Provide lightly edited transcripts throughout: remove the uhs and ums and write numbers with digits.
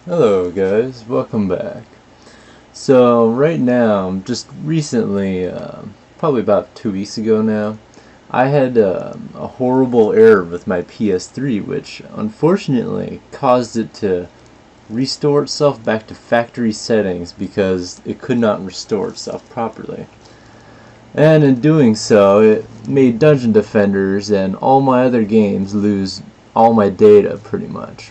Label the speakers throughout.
Speaker 1: Hello guys, welcome back. So right now, just recently, probably about 2 weeks ago now, I had a horrible error with my PS3 which unfortunately caused it to restore itself back to factory settings because it could not restore itself properly. And in doing so, it made Dungeon Defenders and all my other games lose all my data pretty much.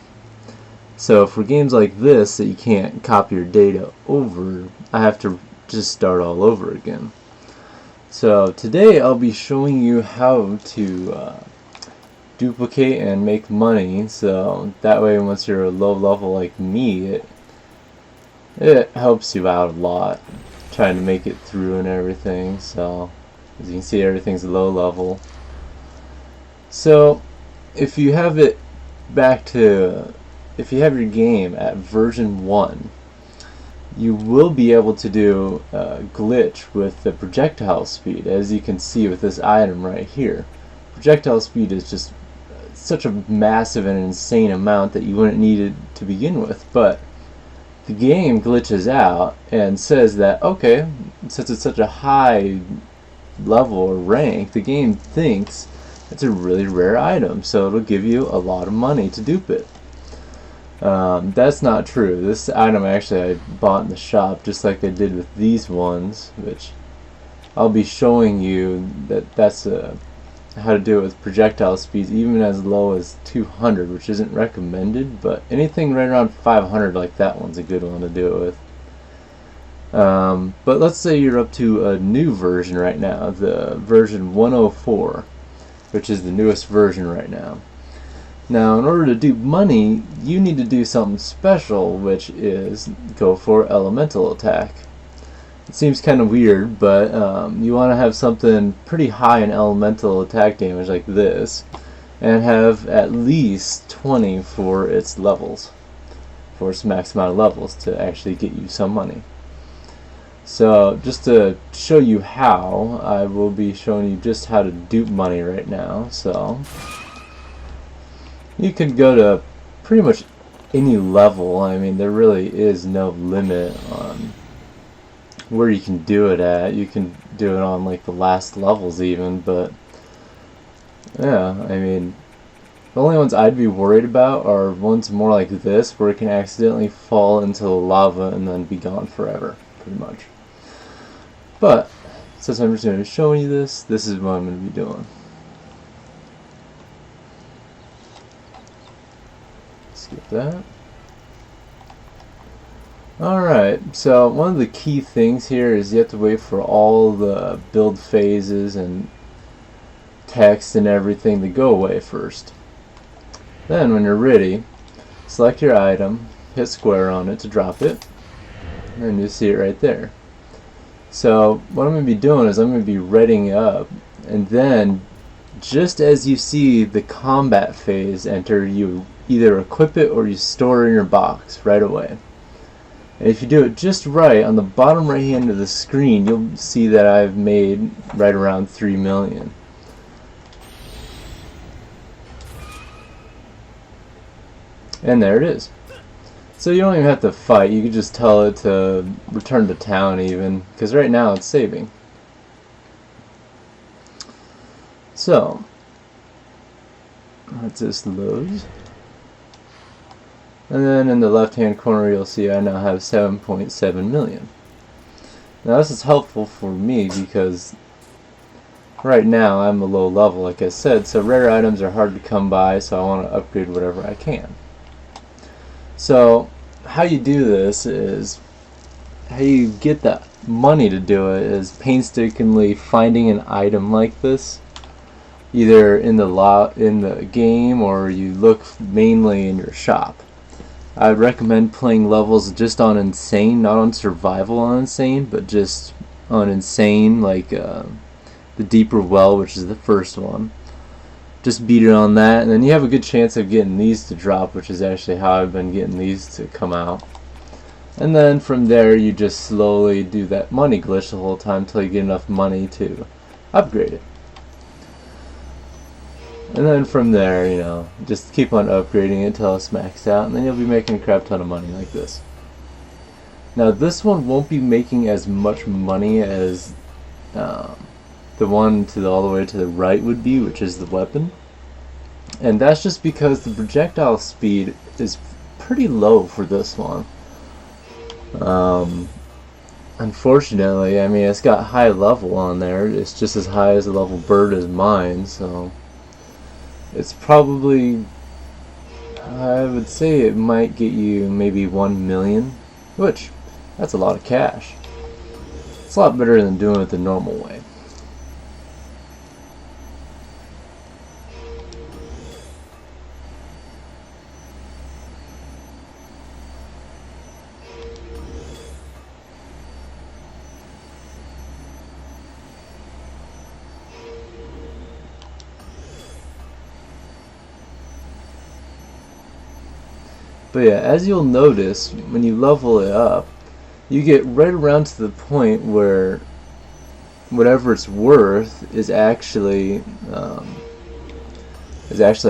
Speaker 1: So for games like this that you can't copy your data over, I have to just start all over again. So today I'll be showing you how to duplicate and make money, so that way once you're a low level like me, it helps you out a lot trying to make it through and everything. So as you can see, everything's low level. So if you have it back to if you have your game at version 1, you will be able to do a glitch with the projectile speed, as you can see with this item right here. Projectile speed is just such a massive and insane amount that you wouldn't need it to begin with, but the game glitches out and says that, okay, since it's such a high level or rank, the game thinks it's a really rare item, so it'll give you a lot of money to dupe it. That's not true. This item actually I bought in the shop, just like I did with these ones, which I'll be showing you that's how to do it with projectile speeds even as low as 200, which isn't recommended, but anything right around 500 like that one's a good one to do it with. But let's say you're up to a new version right now, the version 104, which is the newest version right now. Now, in order to dupe money, you need to do something special, which is go for elemental attack. It seems kind of weird, but you want to have something pretty high in elemental attack damage like this, and have at least 20 for its levels, for its max amount of levels to actually get you some money. So, just to show you how, I will be showing you just how to dupe money right now. So you could go to pretty much any level. I mean, there really is no limit on where you can do it at. You can do it on like the last levels even, but yeah, I mean, the only ones I'd be worried about are ones more like this, where it can accidentally fall into the lava and then be gone forever, pretty much. But since I'm just going to be showing you this is what I'm going to be doing. Skip that. Alright, so one of the key things here is you have to wait for all the build phases and text and everything to go away first. Then when you're ready, select your item, hit square on it to drop it, and you see it right there. So what I'm going to be doing is I'm going to be readying up, and then just as you see the combat phase enter, you either equip it or you store it in your box right away. And if you do it just right, on the bottom right hand of the screen you'll see that I've made right around 3 million. And there it is. So you don't even have to fight, you can just tell it to return to town even, because right now it's saving. So let's just load. And then in the left hand corner you'll see I now have 7.7 million. Now this is helpful for me because right now I'm a low level, like I said, so rare items are hard to come by, so I want to upgrade whatever I can. So how you do this is, how you get the money to do it is painstakingly finding an item like this, either in the game, or you look mainly in your shop. I would recommend playing levels just on insane, not on survival on insane, but just on insane, like the deeper well, which is the first one. Just beat it on that, and then you have a good chance of getting these to drop, which is actually how I've been getting these to come out. And then from there you just slowly do that money glitch the whole time until you get enough money to upgrade it. And then from there, you know, just keep on upgrading it until it's maxed out, and then you'll be making a crap ton of money like this. Now this one won't be making as much money as the one all the way to the right would be, which is the weapon. And that's just because the projectile speed is pretty low for this one. Unfortunately, I mean, it's got high level on there. It's just as high as the level bird as mine, so it's probably, I would say it might get you maybe 1 million, which, that's a lot of cash. It's a lot better than doing it the normal way. But yeah, as you'll notice, when you level it up, you get right around to the point where whatever it's worth is actually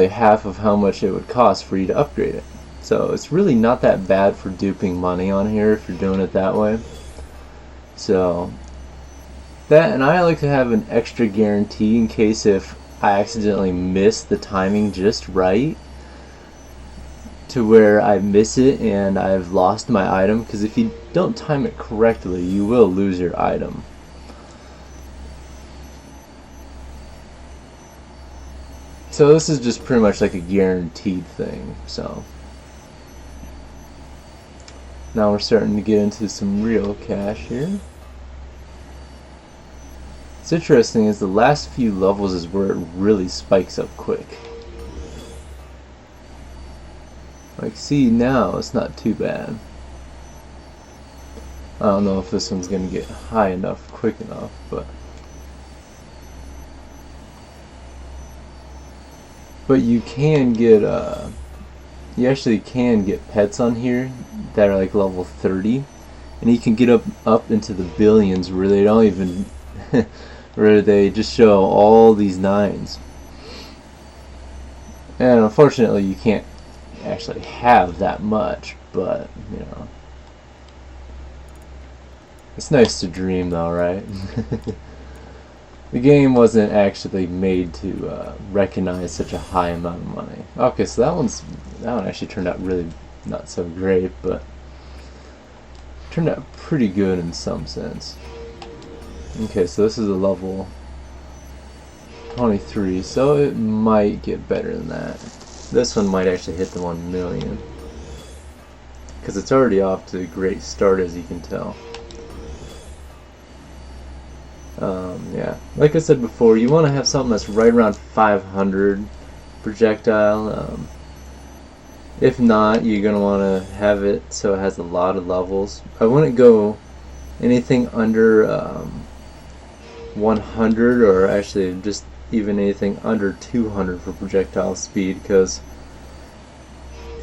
Speaker 1: half of how much it would cost for you to upgrade it. So it's really not that bad for duping money on here if you're doing it that way. So that, and I like to have an extra guarantee in case if I accidentally miss the timing just right, to where I miss it and I've lost my item, because if you don't time it correctly, you will lose your item. So this is just pretty much like a guaranteed thing. So now we're starting to get into some real cash here. What's interesting is the last few levels is where it really spikes up quick. Like, see, now it's not too bad. I don't know if this one's gonna get high enough quick enough, but you can get you actually can get pets on here that are like level 30, and you can get up into the billions where they don't even where they just show all these 9s. And unfortunately you can't actually have that much, but you know, it's nice to dream though, right? The game wasn't actually made to recognize such a high amount of money. Okay, so that one actually turned out really not so great, but turned out pretty good in some sense. Okay, so this is a level 23, so it might get better than that. This one might actually hit the 1 million, because it's already off to a great start, as you can tell. Yeah, like I said before, you want to have something that's right around 500 projectile. If not, you're going to want to have it so it has a lot of levels. I wouldn't go anything under 100, or actually just even anything under 200 for projectile speed, because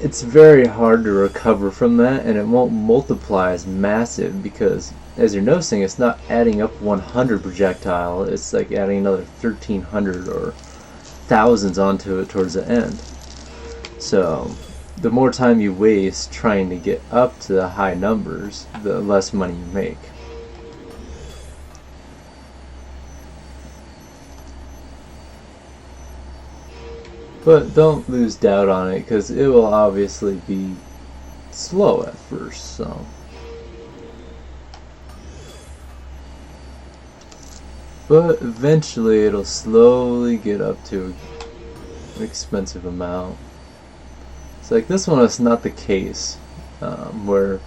Speaker 1: it's very hard to recover from that, and it won't multiply as massive, because as you're noticing, it's not adding up 100 projectile, it's like adding another 1300 or thousands onto it towards the end. So the more time you waste trying to get up to the high numbers, the less money you make. But don't lose doubt on it, because it will obviously be slow at first, so. But eventually it'll slowly get up to an expensive amount. It's like this one is not the case, where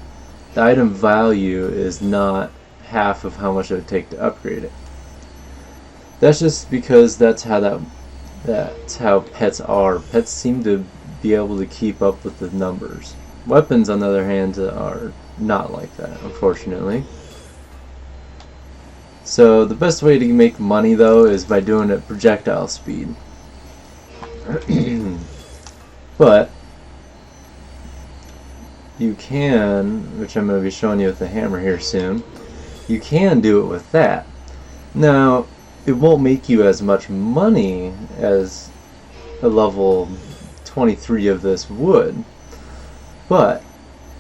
Speaker 1: the item value is not half of how much it would take to upgrade it. That's just because that's how pets are. Pets seem to be able to keep up with the numbers. Weapons, on the other hand, are not like that, unfortunately. So the best way to make money, though, is by doing it at projectile speed. But you can, which I'm going to be showing you with the hammer here soon, you can do it with that. Now, it won't make you as much money as a level 23 of this would, but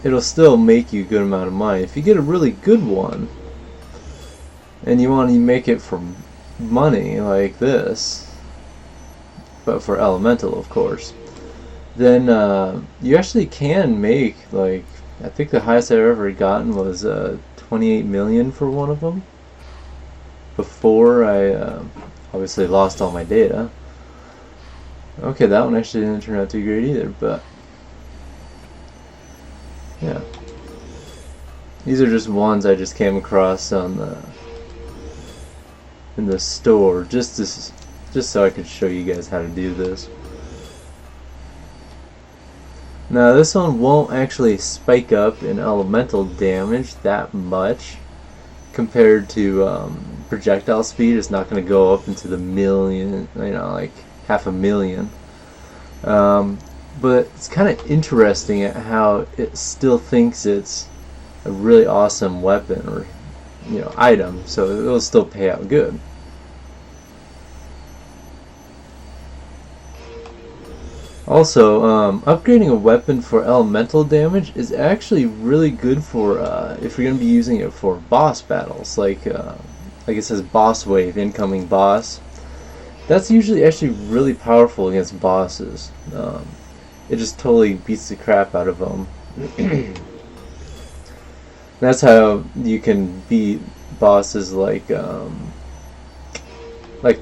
Speaker 1: it'll still make you a good amount of money. If you get a really good one and you want to make it for money like this, but for elemental of course, then you actually can make, like, I think the highest I've ever gotten was 28 million for one of them before I obviously lost all my data. Okay, that one actually didn't turn out too great either, but yeah, these are just ones I just came across on in the store just so I could show you guys how to do this. Now this one won't actually spike up in elemental damage that much compared to projectile speed. It's not going to go up into the million, you know, like 500,000. But it's kind of interesting at how it still thinks it's a really awesome weapon or, you know, item, so it'll still pay out good. Also, upgrading a weapon for elemental damage is actually really good for if you're going to be using it for boss battles, like it says boss wave, incoming boss. That's usually actually really powerful against bosses. It just totally beats the crap out of them. That's how you can beat bosses like the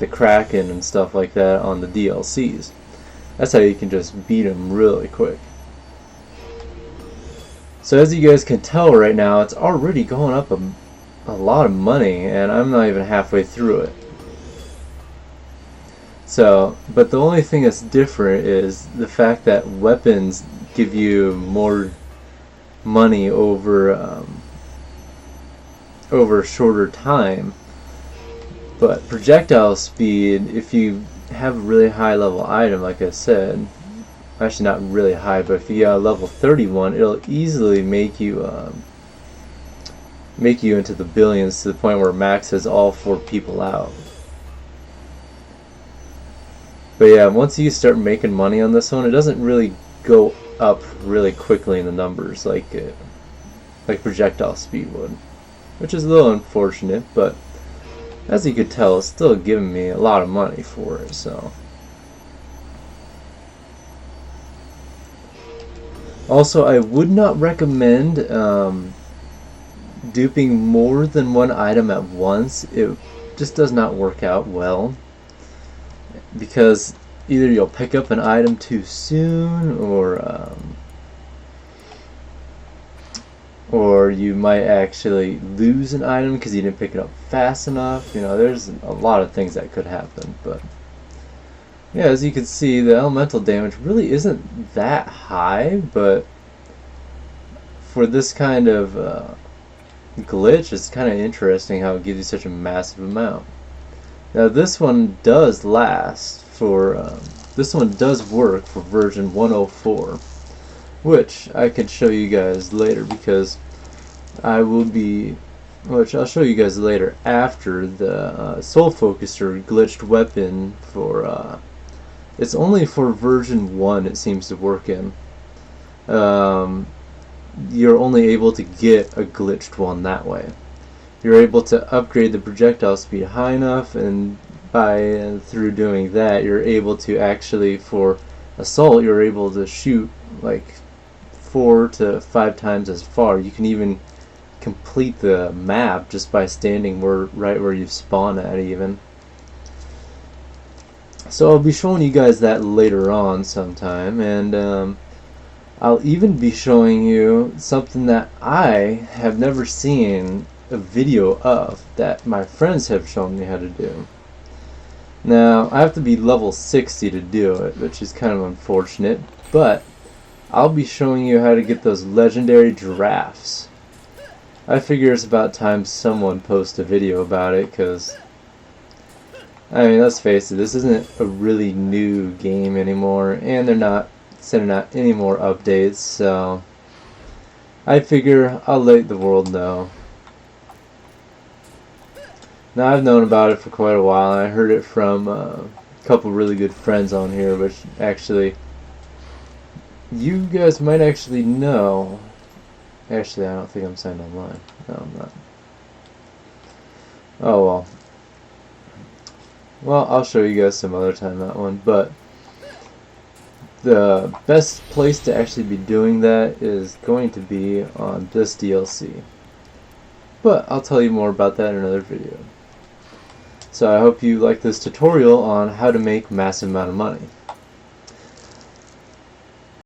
Speaker 1: Kraken and stuff like that on the DLCs. That's how you can just beat them really quick. So as you guys can tell right now, it's already going up a lot of money, and I'm not even halfway through it. So, but the only thing that's different is the fact that weapons give you more money over over a shorter time. But projectile speed, if you have a really high level item, like I said, actually not really high, but if you got a level 31, it'll easily make you into the billions, to the point where it maxes all 4 people out. But yeah, once you start making money on this one, it doesn't really go up really quickly in the numbers like projectile speed would, which is a little unfortunate, but as you could tell, it's still giving me a lot of money for it. So also, I would not recommend duping more than one item at once. It just does not work out well, because either you'll pick up an item too soon, or you might actually lose an item because you didn't pick it up fast enough. You know, there's a lot of things that could happen. But yeah, as you can see, the elemental damage really isn't that high, but for this kind of glitch, it's kind of interesting how it gives you such a massive amount. Now this one does last for, this one does work for version 104, which I could show you guys later, because which I'll show you guys later after the Soul Focuser glitched weapon for, it's only for version 1 it seems to work in. You're only able to get a glitched one that way. You're able to upgrade the projectile speed high enough, and through doing that, you're able to actually, for assault, you're able to shoot like 4 to 5 times as far. You can even complete the map just by standing right where you spawn at even. So I'll be showing you guys that later on sometime, and I'll even be showing you something that I have never seen a video of, that my friends have shown me how to do. Now, I have to be level 60 to do it, which is kind of unfortunate, but I'll be showing you how to get those legendary giraffes. I figure it's about time someone posts a video about it, because, I mean, let's face it, this isn't a really new game anymore, and they're not sending out any more updates, so I figure I'll let the world know. Now, I've known about it for quite a while, and I heard it from a couple really good friends on here, which actually you guys might actually know. Actually, I don't think I'm signed online. No, I'm not. Oh well. Well, I'll show you guys some other time that one, but the best place to actually be doing that is going to be on this DLC. But I'll tell you more about that in another video. So I hope you like this tutorial on how to make massive amount of money.